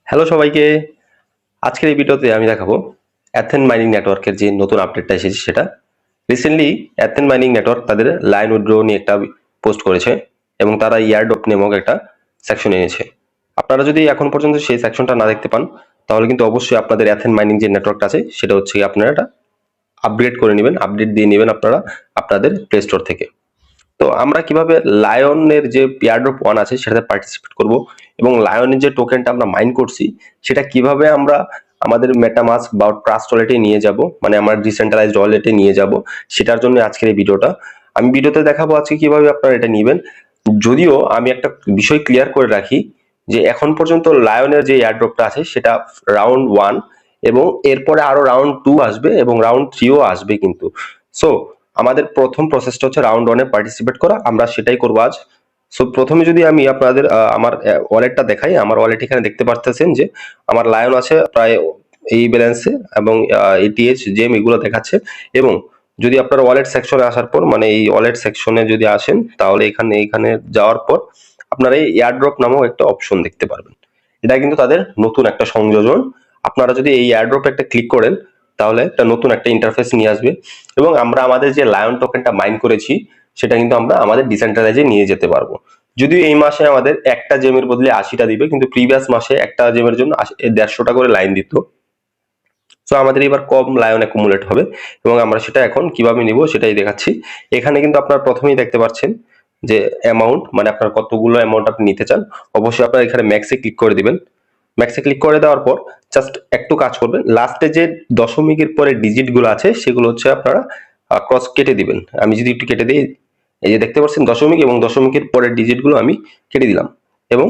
Hello সবাইকে। আজকের এই ভিডিওতে আমি দেখাবো অ্যাথেন মাইনিং নেটওয়ার্কের যে নতুন আপডেটটা এসেছে সেটা। রিসেন্টলি অ্যাথেন মাইনিং নেটওয়ার্ক তাদের লাইন উইথড্র নিয়ে একটা পোস্ট করেছে এবং তারা ইয়ারড্রপ নামক একটা সেকশন এনেছে। আপনারা যদি এখন পর্যন্ত সেই সেকশনটা না দেখতে পান তাহলে কিন্তু অবশ্যই আপনাদের অ্যাথেন মাইনিং যে নেটওয়ার্কটা আছে সেটা হচ্ছে আপনারা এটা আপগ্রেড করে নেবেন, আপডেট দিয়ে নেবেন আপনারা আপনাদের প্লে স্টোর থেকে। তো আমরা কিভাবে লায়নের যে এয়ারড্রপ ওয়ান আছে সেটাতে পার্টিসিপেট করব এবং লায়নের যে টোকেনটা আমরা মাইন করছি সেটা কিভাবে আমরা আমাদের মেটামাস্ক বা ট্রাস্ট ওয়ালেটে নিয়ে যাব, মানে আমার ডিসেন্ট্রালাইজড ওয়ালেটে নিয়ে যাব, সেটার জন্য আজকের এই ভিডিওটা। আমি ভিডিওতে দেখাবো আজকে কিভাবে আপনারা এটা নেবেন। যদিও আমি একটা বিষয় ক্লিয়ার করে রাখি যে এখন পর্যন্ত লায়নের যে এয়ারড্রপটা আছে সেটা রাউন্ড ওয়ান এবং এরপরে আরো রাউন্ড টু আসবে এবং রাউন্ড থ্রিও আসবে কিন্তু। সো আমাদের প্রথম প্রসেসটা হচ্ছে রাউন্ড ওয়ানে পার্টিসিপেট করা, আমরা সেটাই করবো আজ। সো প্রথমে যদি আমি আপনাদের আমার ওয়ালেটটা দেখাই, আমার ওয়ালেট এখানে দেখতে পারতেছেন যে আমার লায়ন আছে প্রায় এই ব্যালেন্সে এবং এটিএইচ জেম এগুলো দেখাচ্ছে। এবং যদি আপনার ওয়ালেট সেকশনে আসার পর, মানে এই ওয়ালেট সেকশনে যদি আসেন তাহলে এখানে যাওয়ার পর আপনারা এই এয়ারড্রপ নামক একটা অপশন দেখতে পারবেন। এটা কিন্তু তাদের নতুন একটা সংযোজন। আপনারা যদি এই এয়ারড্রপ একটা ক্লিক করেন তাহলে একটা নতুন একটা ইন্টারফেস নিয়ে আসবে এবং আমরা আমাদের যে লায়ন টোকেনটা মাইন করেছি সেটা কিন্তু আমরা আমাদের ডিসেন্ট্রালাইজে নিয়ে যেতে পারবো। যদিও এই মাসে আমাদের একটা জেমের বদলে 80টা দিবে, কিন্তু প্রিভিয়াস মাসে একটা জেমের জন্য 150টা করে লাইন দিত। তো আমাদের এবার কম লায়ন অ্যাকুমুলেট হবে এবং আমরা সেটা এখন কিভাবে নিব সেটাই দেখাচ্ছি। এখানে কিন্তু আপনারা প্রথমেই দেখতে পাচ্ছেন যে অ্যামাউন্ট, মানে আপনার কতগুলো অ্যামাউন্ট আপনি নিতে চান। অবশ্যই আপনারা এখানে ম্যাক্সে ক্লিক করে দিবেন। ম্যাক্সে ক্লিক করে দেওয়ার পর জাস্ট একটু কাজ করবেন, লাস্টে যে দশমিকের পরে ডিজিট গুলো আছে সেগুলো হচ্ছে আপনারা ক্রস কেটে দিবেন। আমি যদি একটু কেটে দিই, এই যে দেখতে পাচ্ছেন দশমিক এবং দশমিকের পরের ডিজিট গুলো আমি কেটে দিলাম এবং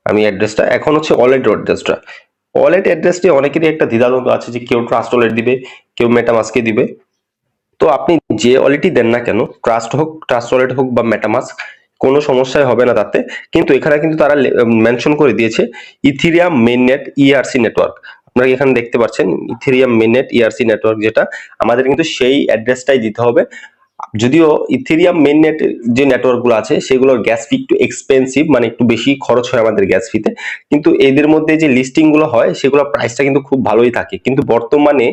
আমি অ্যাড্রেসটা এখন হচ্ছে ওয়ালেট অ্যাড্রেসটা, ওয়ালেট অ্যাড্রেসটি অনেকেরই একটা দ্বিধাদ্বন্দ্ব আছে যে কেউ ট্রাস্ট ওয়ালেট দিবে, কেউ মেটামাস্কে দিবে। তো আপনি যে ওয়ালেটই দেন না কেন, ট্রাস্ট হোক, ট্রাস্ট ওয়ালেট হোক বা মেটামাস্ক, কোনো সমস্যাই হবে না তাতে। কিন্তু এখানে কিন্তু তারা মেনশন করে দিয়েছে ইথিরিয়াম মেইননেট ইআরসি নেটওয়ার্ক। আপনারা এখানে দেখতে পাচ্ছেন ইথিরিয়াম মেইননেট ইআরসি নেটওয়ার্ক, যেটা আমাদের কিন্তু সেই অ্যাড্রেসটাই দিতে হবে। যদিও ইথেরিয়াম মেইননেট যে নেটওয়ার্ক গুলো আছে সেগুলোর গ্যাস ফি একটু এক্সপেন্সিভ, মানে একটু বেশি খরচ হয় আমাদের গ্যাস ফিতে, কিন্তু এদের মধ্যে যে লিস্টিং গুলো হয় সেগুলো প্রাইসটা কিন্তু খুব ভালোই থাকে। কিন্তু বর্তমানে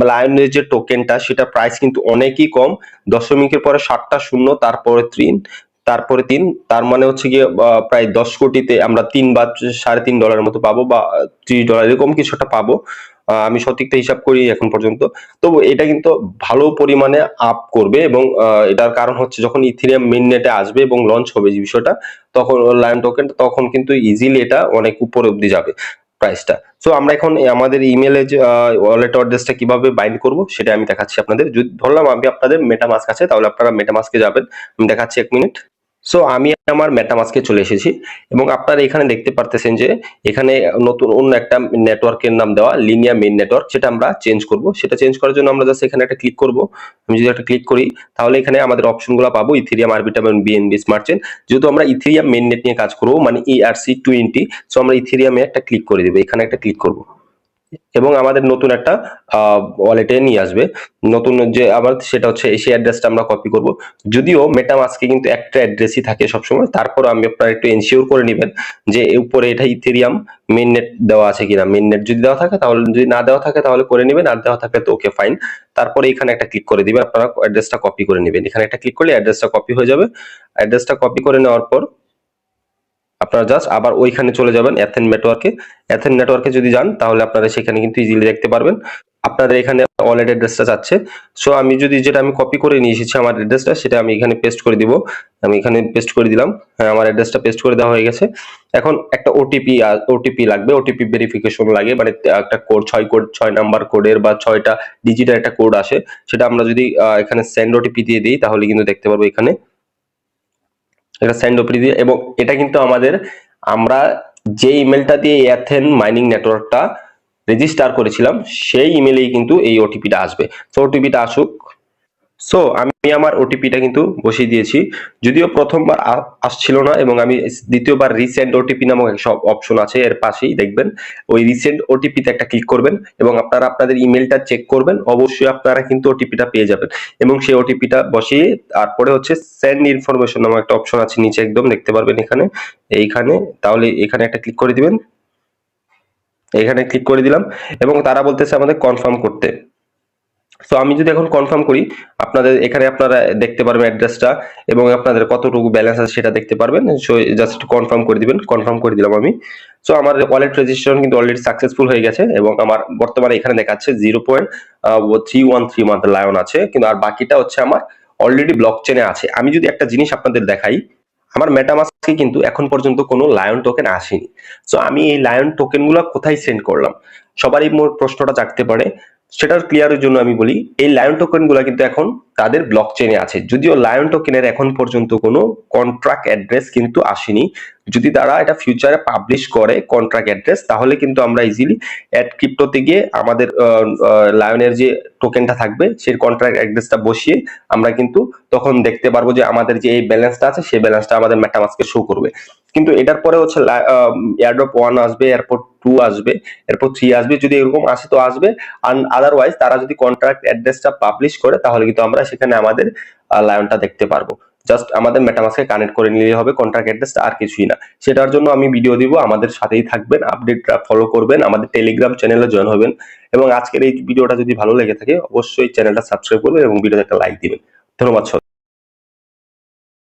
লায়নের যে টোকেনটা সেটা প্রাইস কিন্তু অনেকই কম। দশমিকের পরে 7টা শূন্য, তারপরে 3, তারপরে 3, তার মানে হচ্ছে গিয়ে প্রায় 10 কোটিতে আমরা 3 বা $3.5 মতো পাবো বা $30 এরকম কিছু একটা পাবো। আমি সঠিকটা হিসাব করি এখন পর্যন্ত। তো এটা কিন্তু ভালো পরিমাণে আপ করবে এবং এটার কারণ হচ্ছে যখন ইথেরিয়াম মেইননেটে আসবে এবং লঞ্চ হবে যে বিষয়টা, তখন লায়ন টোকেন তখন কিন্তু ইজিলি এটা অনেক উপরে অব্দি যাবে প্রাইসটা। সো আমরা এখন আমাদের ইমেলে যে ওয়ালেট অ্যাড্রেসটা কিভাবে বাইন্ড করব সেটা আমি দেখাচ্ছি আপনাদের। যদি ধরলাম আমি আপনাদের মেটামাস্ক আছে তাহলে আপনারা মেটামাস্কে যাবেন, আমি দেখাচ্ছি 1 মিনিট। সো আমি আমার মেটামাস্কে চলে এসেছি এবং আপনারা এখানে দেখতে পারতেছেন যে এখানে নতুন অন্য একটা নেটওয়ার্কের নাম দেওয়া লিনিয়া মেইন নেটওয়ার্ক, সেটা আমরা চেঞ্জ করব। সেটা চেঞ্জ করার জন্য আমরা জাস্ট এখানে একটা ক্লিক করব। আমি যদি একটা ক্লিক করি তাহলে এখানে আমাদের অপশনগুলো পাবো ইথেরিয়াম, আরবিটাম এবং বিএনবি স্মার্ট চেইন। যেহেতু আমরা ইথেরিয়াম মেইন নেট নিয়ে কাজ করব, মানে ERC20, সো আমরা ইথেরিয়ামে একটা ক্লিক করে দিব, এখানে একটা ক্লিক করব এবং আমাদের নতুন একটা ওয়ালেটে নিয়ে আসবে। নতুন যে আবার সেটা হচ্ছে সেই অ্যাড্রেসটা আমরা কপি করব। যদিও মেটামাস্কে কিন্তু একটা অ্যাড্রেসই থাকে সবসময়, তারপর আমি আপনারা একটু এনশিওর করে নেবেন যে উপরে এটা ইথেরিয়াম মেইননেট দেওয়া আছে কিনা। মেইননেট যদি দেওয়া থাকে তাহলে, যদি না দেওয়া থাকে তাহলে করে নেবেন, আর দেওয়া থাকলে তো ওকে ফাইন। তারপরে এখানে একটা ক্লিক করে দিবেন, আপনারা অ্যাড্রেসটা কপি করে নেবেন। এখানে একটা ক্লিক করলে অ্যাড্রেসটা কপি হয়ে যাবে। অ্যাড্রেসটা কপি করে নেওয়ার পর আপনারা জাস্ট আবার ওইখানে চলে যাবেন অ্যাথেন নেটওয়ার্কে। অ্যাথেন নেটওয়ার্কে যদি যান তাহলে আপনারা সেখানে কিন্তু ইজিলি দেখতে পারবেন আপনাদের এখানে ওয়ালেট অ্যাড্রেসটা যাচ্ছে। সো আমি যদি যেটা আমি কপি করে নিয়ে এসেছি আমার অ্যাড্রেসটা, সেটা আমি এখানে পেস্ট করে দিব। আমি এখানে পেস্ট করে দিলাম। হ্যাঁ, আমার অ্যাড্রেসটা পেস্ট করে দেওয়া হয়ে গেছে। এখন একটা ওটিপি লাগবে, ওটিপি ভেরিফিকেশন লাগে, মানে একটা কোড, 6 নাম্বার কোডের বা 6টা ডিজিটের একটা কোড আসে। সেটা আমরা যদি এখানে সেন্ড ওটিপি দিয়ে দিই তাহলে কিন্তু দেখতে পারবো এখানে এটা সেন্ড ওটিপি দিয়ে। এবং এটা কিন্তু আমাদের, আমরা যে ইমেলটা দিয়ে অ্যাথেন মাইনিং নেটওয়ার্কটা রেজিস্টার করেছিলাম সেই ইমেলেই কিন্তু এই ওটিপিটা আসবে। তো ওটিপিটা আসুক। সো আমি আমার ওটিপিটা কিন্তু বসিয়ে দিয়েছি। যদিও প্রথমবার আসছিল না এবং আমি দ্বিতীয়বার রিসেন্ড ওটিপি নামক সব অপশন আছে এর পাশেই দেখবেন, ওই রিসেন্ড ওটিপিতে একটা ক্লিক করবেন এবং আপনারা আপনাদের ইমেলটা চেক করবেন, অবশ্যই আপনারা কিন্তু ওটিপিটা পেয়ে যাবেন এবং সেই ওটিপিটা বসিয়ে তারপরে হচ্ছে সেন্ড ইনফরমেশন নামক একটা অপশন আছে নিচে একদম দেখতে পারবেন এখানে, এইখানে, তাহলে এখানে একটা ক্লিক করে দিবেন। এখানে ক্লিক করে দিলাম এবং তারা বলতেছে আমাদের কনফার্ম করতে। সো আমি যদি এখন কনফার্ম করি, আপনাদের এখানে আপনারা দেখতে পারবেন অ্যাড্রেসটা এবং আপনাদের কতটুকু ব্যালেন্স আছে সেটা দেখতে পারবেন। সো জাস্ট কনফার্ম করে দিবেন। কনফার্ম করে দিলাম আমি। সো আমার ওয়ালেট রেজিস্ট্রেশন কিন্তু অলরেডি সাকসেসফুল হয়ে গেছে এবং আমার বর্তমানে এখানে দেখাচ্ছে 0.313 মান্থ লায়ন আছে, কিন্তু আর বাকিটা হচ্ছে আমার অলরেডি ব্লক চেনে আছে। আমি যদি একটা জিনিস আপনাদের দেখাই, আমার মেটামাস্কে কিন্তু এখন পর্যন্ত কোনো লায়ন টোকেন আসেনি। সো আমি এই লায়ন টোকেন গুলো কোথায় সেন্ড করলাম, সবারই মোর প্রশ্নটা জাগতে পারে। সেটার ক্লিয়ারের জন্য আমি বলি, এই লায়ন টোকেন গুলা কিন্তু এখন তাদের ব্লক চেনে আছে, যদিও লায়ন টোকেনের এখন পর্যন্ত কোনো কন্ট্রাক্ট অ্যাড্রেস কিন্তু আসেনি। যদি তারা এটা ফিউচারে পাবলিশ করে কন্ট্রাক্ট অ্যাড্রেস, তাহলে কিন্তু আমরা ইজিলি অ্যাড ক্রিপ্টোতে গিয়ে আমাদের লায়নের যে টোকেনটা থাকবে সেই কন্ট্রাক্ট অ্যাড্রেসটা বসিয়ে আমরা কিন্তু তখন দেখতে পারবো যে আমাদের যে এই ব্যালেন্সটা আছে সেই ব্যালেন্সটা আমাদের মেটামাস্কে শো করবে। কিন্তু এটার পরে হচ্ছে এয়ারড্রপ 1 আসবে, এরপর 2 আসবে, এরপর 3 আসবে। যদি এরকম আসে তো আসবে, আর আদারওয়াইজ তারা যদি কন্ট্রাক্ট অ্যাড্রেসটা পাবলিশ করে তাহলে কিন্তু আমরা সেখানে আমাদের লায়নটা দেখতে পারবো। জাস্ট আমাদের মেটামাস্কে কানেক্ট করে নিলেই হবে কন্ট্রাক্ট অ্যাড্রেসটা, আর কিছুই না। সেটার জন্য আমি ভিডিও দিব, আমাদের সাথেই থাকবেন, আপডেটটা ফলো করবেন, আমাদের টেলিগ্রাম চ্যানেলে জয়েন হবেন। এবং আজকের এই ভিডিওটা যদি ভালো লেগে থাকে অবশ্যই চ্যানেলটা সাবস্ক্রাইব করবেন এবং ভিডিওতে একটা লাইক দিবেন। ধন্যবাদ।